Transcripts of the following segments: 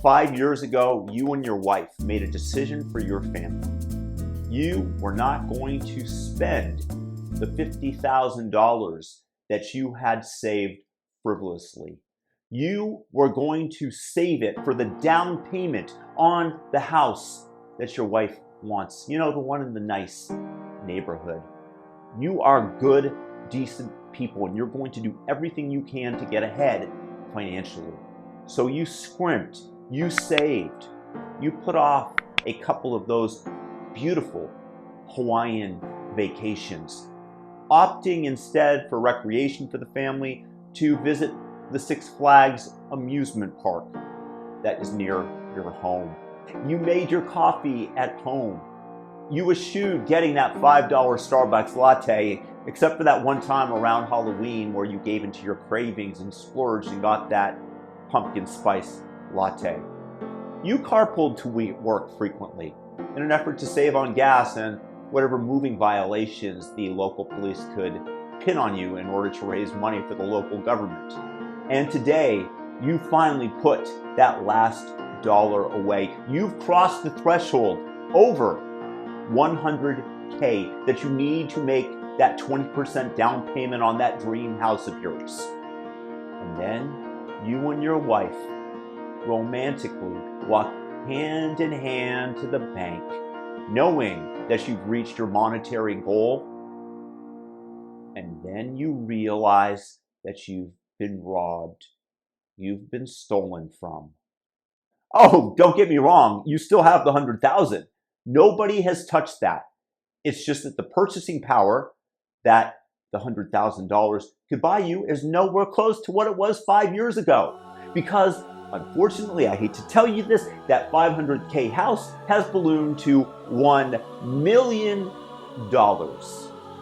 5 years ago, you and your wife made a decision for your family. You were not going to spend the $50,000 that you had saved frivolously. You were going to save it for the down payment on the house that your wife wants. You know, the one in the nice neighborhood. You are good, decent people, and you're going to do everything you can to get ahead financially. So you scrimped, you saved, you put off a couple of those beautiful Hawaiian vacations, opting instead for recreation for the family to visit the Six Flags amusement park that is near your home. You made your coffee at home. You eschewed getting that $5 Starbucks latte, except for that one time around Halloween where you gave into your cravings and splurged and got that pumpkin spice latte. You carpooled to work frequently in an effort to save on gas and whatever moving violations the local police could pin on you in order to raise money for the local government. And today, you finally put that last dollar away. You've crossed the threshold over $100K that you need to make that 20% down payment on that dream house of yours. And then you and your wife romantically walk hand in hand to the bank, knowing that you've reached your monetary goal. And then you realize that you've been robbed. You've been stolen from. Oh, don't get me wrong. You still have the 100,000. Nobody has touched that. It's just that the purchasing power that the $100,000 could buy you is nowhere close to what it was 5 years ago. Because unfortunately, I hate to tell you this, that $500K house has ballooned to $1 million.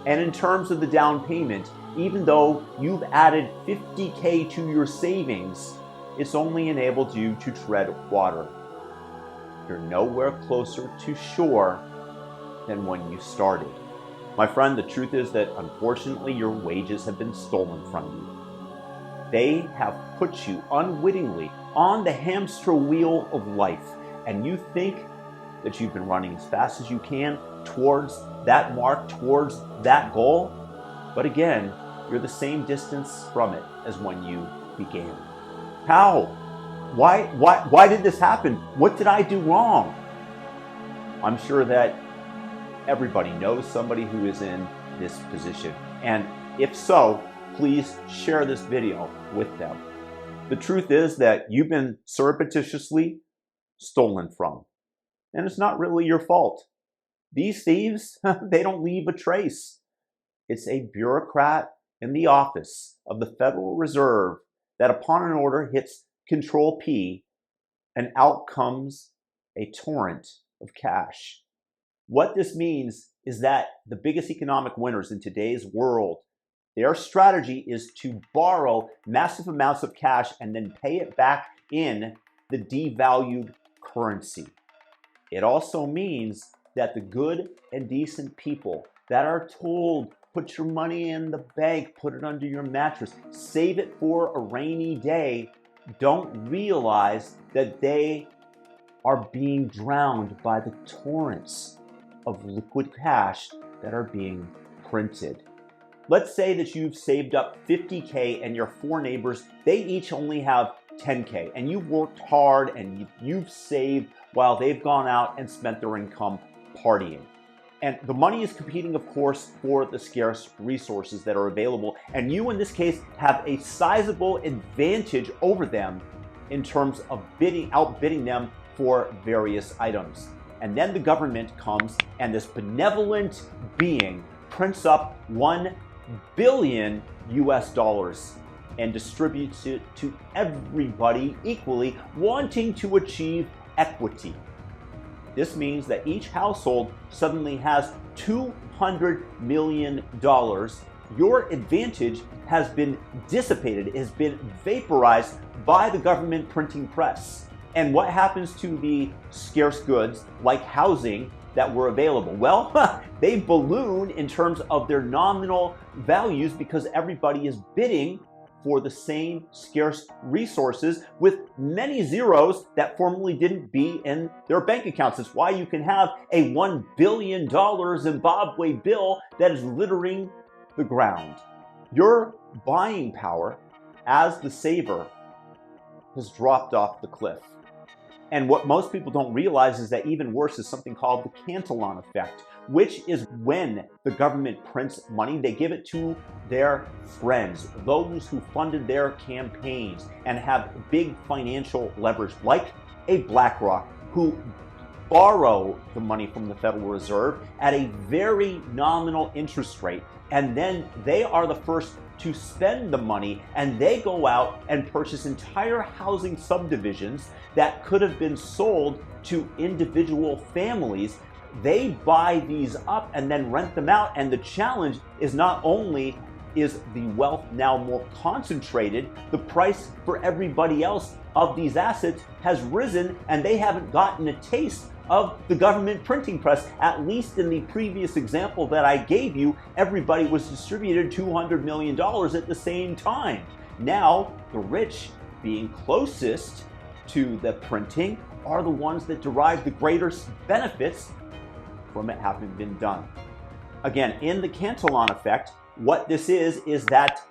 And in terms of the down payment, even though you've added $50K to your savings, it's only enabled you to tread water. You're nowhere closer to shore than when you started. My friend, the truth is that unfortunately your wages have been stolen from you. They have put you unwittingly on the hamster wheel of life, and you think that you've been running as fast as you can towards that mark, towards that goal, but again, you're the same distance from it as when you began. How? Why did this happen? What did I do wrong? I'm sure that everybody knows somebody who is in this position. And if so, please share this video with them. The truth is that you've been surreptitiously stolen from. And it's not really your fault. These thieves, they don't leave a trace. It's a bureaucrat in the office of the Federal Reserve that upon an order hits Control P and out comes a torrent of cash. What this means is that the biggest economic winners in today's world, their strategy is to borrow massive amounts of cash and then pay it back in the devalued currency. It also means that the good and decent people that are told, put your money in the bank, put it under your mattress, save it for a rainy day, don't realize that they are being drowned by the torrents of liquid cash that are being printed. Let's say that you've saved up $50K and your 4 neighbors, they each only have $10K, and you've worked hard and you've saved while they've gone out and spent their income partying. And the money is competing, of course, for the scarce resources that are available. And you, in this case, have a sizable advantage over them in terms of outbidding them for various items. And then the government comes and this benevolent being prints up $1 billion and distributes it to everybody equally, wanting to achieve equity. This means that each household suddenly has $200 million. Your advantage has been dissipated, has been vaporized by the government printing press. And what happens to the scarce goods like housing that were available? Well, they balloon in terms of their nominal values because everybody is bidding for the same scarce resources with many zeros that formerly didn't be in their bank accounts. It's why you can have a $1 billion Zimbabwe bill that is littering the ground. Your buying power as the saver has dropped off the cliff. And what most people don't realize is that even worse is something called the Cantillon effect, which is when the government prints money, they give it to their friends, those who funded their campaigns and have big financial leverage, like a BlackRock, who borrow the money from the Federal Reserve at a very nominal interest rate. And then they are the first to spend the money, and they go out and purchase entire housing subdivisions that could have been sold to individual families. They buy these up and then rent them out. And the challenge is not only is the wealth now more concentrated, the price for everybody else of these assets has risen, and they haven't gotten a taste of the government printing press. At least in the previous example that I gave you, everybody was distributed $200 million at the same time. Now, the rich, being closest to the printing, are the ones that derive the greatest benefits from it having been done. Again, in the Cantillon effect, what this is that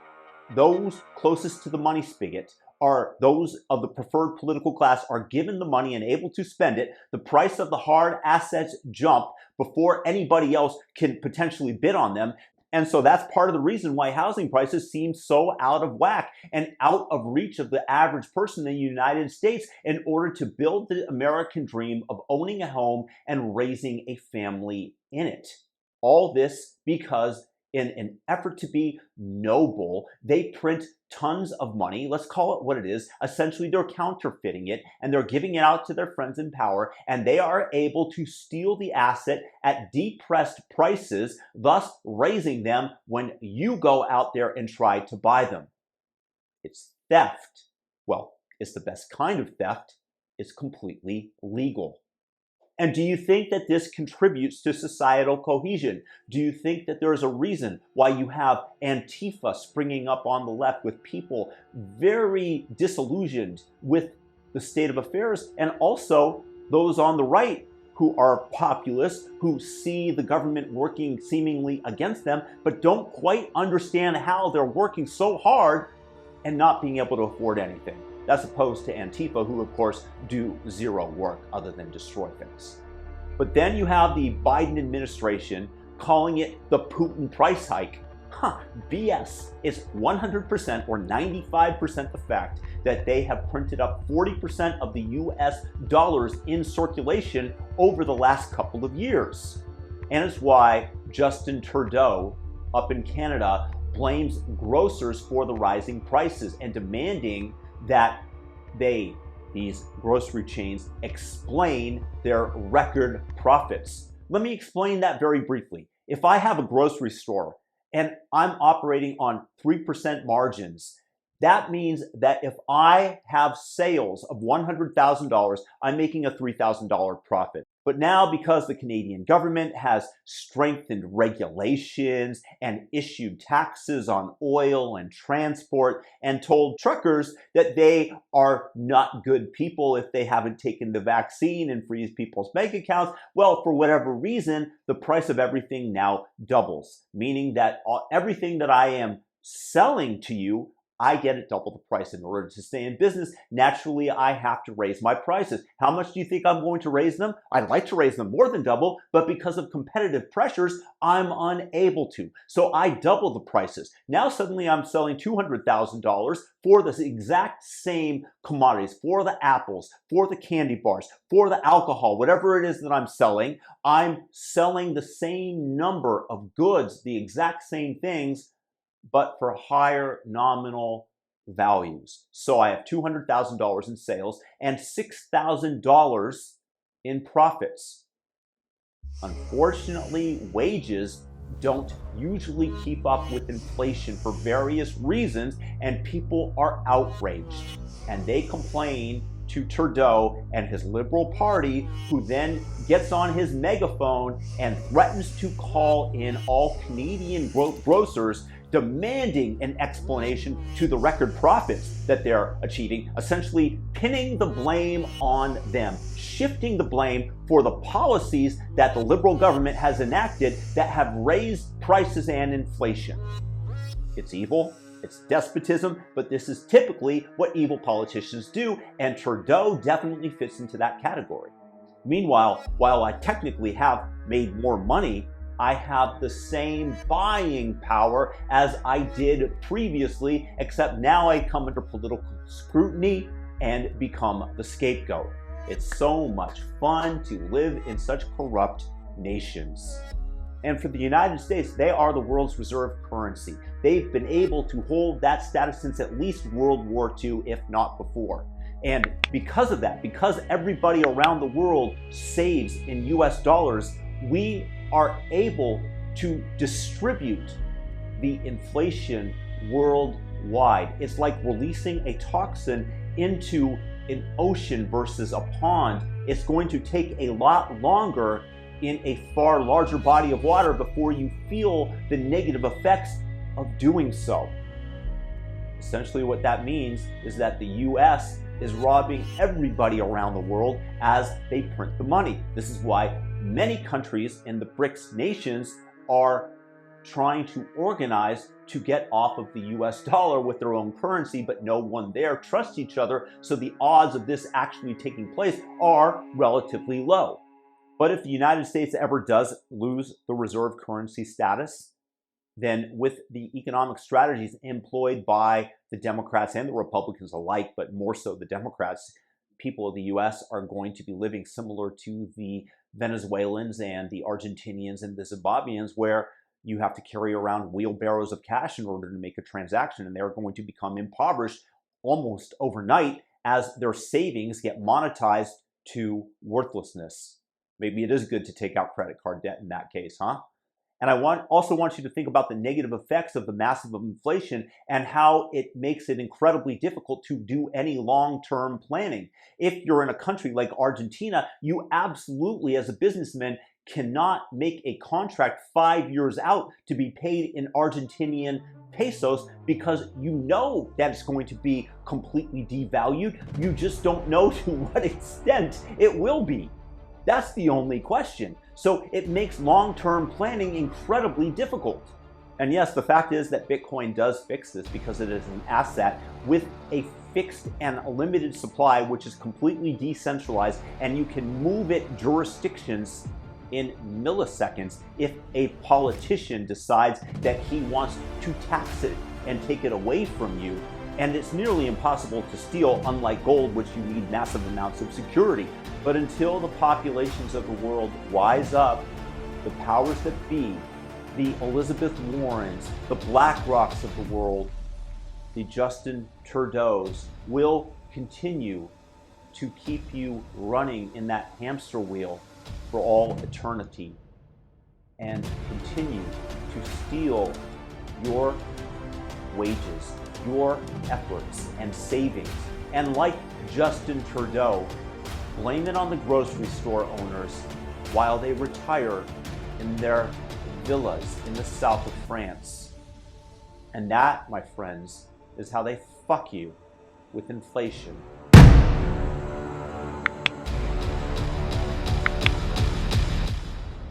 those closest to the money spigot are those of the preferred political class are given the money and able to spend it. The price of the hard assets jump before anybody else can potentially bid on them. And so that's part of the reason why housing prices seem so out of whack and out of reach of the average person in the United States in order to build the American dream of owning a home and raising a family in it. All this because in an effort to be noble, they print tons of money. Let's call it what it is. Essentially, they're counterfeiting it, and they're giving it out to their friends in power, and they are able to steal the asset at depressed prices, thus raising them when you go out there and try to buy them. It's theft. Well, it's the best kind of theft. It's completely legal. And do you think that this contributes to societal cohesion? Do you think that there is a reason why you have Antifa springing up on the left with people very disillusioned with the state of affairs, and also those on the right who are populists, who see the government working seemingly against them, but don't quite understand how they're working so hard and not being able to afford anything? As opposed to Antifa, who of course do zero work other than destroy things. But then you have the Biden administration calling it the Putin price hike. BS. It's 100% or 95% the fact that they have printed up 40% of the US dollars in circulation over the last couple of years. And it's why Justin Trudeau up in Canada blames grocers for the rising prices and demanding that these grocery chains explain their record profits. Let me explain that very briefly. If I have a grocery store and I'm operating on 3% margins, that means that if I have sales of $100,000, I'm making a $3,000 profit. But now, because the Canadian government has strengthened regulations and issued taxes on oil and transport and told truckers that they are not good people if they haven't taken the vaccine and freeze people's bank accounts, well, for whatever reason, the price of everything now doubles, meaning that everything that I am selling to you, I get it double the price. In order to stay in business, naturally, I have to raise my prices. How much do you think I'm going to raise them? I'd like to raise them more than double, but because of competitive pressures, I'm unable to. So I double the prices. Now suddenly I'm selling $200,000 for the exact same commodities, for the apples, for the candy bars, for the alcohol, whatever it is that I'm selling the same number of goods, the exact same things, but for higher nominal values. So I have $200,000 in sales and $6,000 in profits. Unfortunately, wages don't usually keep up with inflation for various reasons, and people are outraged. And they complain to Trudeau and his Liberal Party, who then gets on his megaphone and threatens to call in all Canadian grocers demanding an explanation to the record profits that they're achieving, essentially pinning the blame on them, shifting the blame for the policies that the liberal government has enacted that have raised prices and inflation. It's evil, it's despotism, but this is typically what evil politicians do, and Trudeau definitely fits into that category. Meanwhile, while I technically have made more money, I have the same buying power as I did previously, except now I come under political scrutiny and become the scapegoat. It's so much fun to live in such corrupt nations. And for the United States, they are the world's reserve currency. They've been able to hold that status since at least World War II, if not before. And because of that, because everybody around the world saves in US dollars, we are able to distribute the inflation worldwide. It's like releasing a toxin into an ocean versus a pond. It's going to take a lot longer in a far larger body of water before you feel the negative effects of doing so. Essentially what that means is that the US is robbing everybody around the world as they print the money. This is why many countries in the BRICS nations are trying to organize to get off of the US dollar with their own currency, but no one there trusts each other, so the odds of this actually taking place are relatively low. But if the United States ever does lose the reserve currency status, then with the economic strategies employed by the Democrats and the Republicans alike, but more so the Democrats, people of the US are going to be living similar to the Venezuelans and the Argentinians and the Zimbabweans, where you have to carry around wheelbarrows of cash in order to make a transaction, and they're going to become impoverished almost overnight as their savings get monetized to worthlessness. Maybe it is good to take out credit card debt in that case, huh? And I also want you to think about the negative effects of the massive inflation and how it makes it incredibly difficult to do any long-term planning. If you're in a country like Argentina, you absolutely, as a businessman, cannot make a contract 5 years out to be paid in Argentinian pesos because you know that it's going to be completely devalued. You just don't know to what extent it will be. That's the only question. So it makes long-term planning incredibly difficult. And yes, the fact is that Bitcoin does fix this because it is an asset with a fixed and limited supply, which is completely decentralized, and you can move it jurisdictions in milliseconds if a politician decides that he wants to tax it and take it away from you. And it's nearly impossible to steal, unlike gold, which you need massive amounts of security. But until the populations of the world wise up, the powers that be, the Elizabeth Warrens, the BlackRocks of the world, the Justin Trudeaus will continue to keep you running in that hamster wheel for all eternity and continue to steal your wages, your efforts and savings, and like Justin Trudeau, blame it on the grocery store owners while they retire in their villas in the south of France. And that, my friends, is how they fuck you with inflation.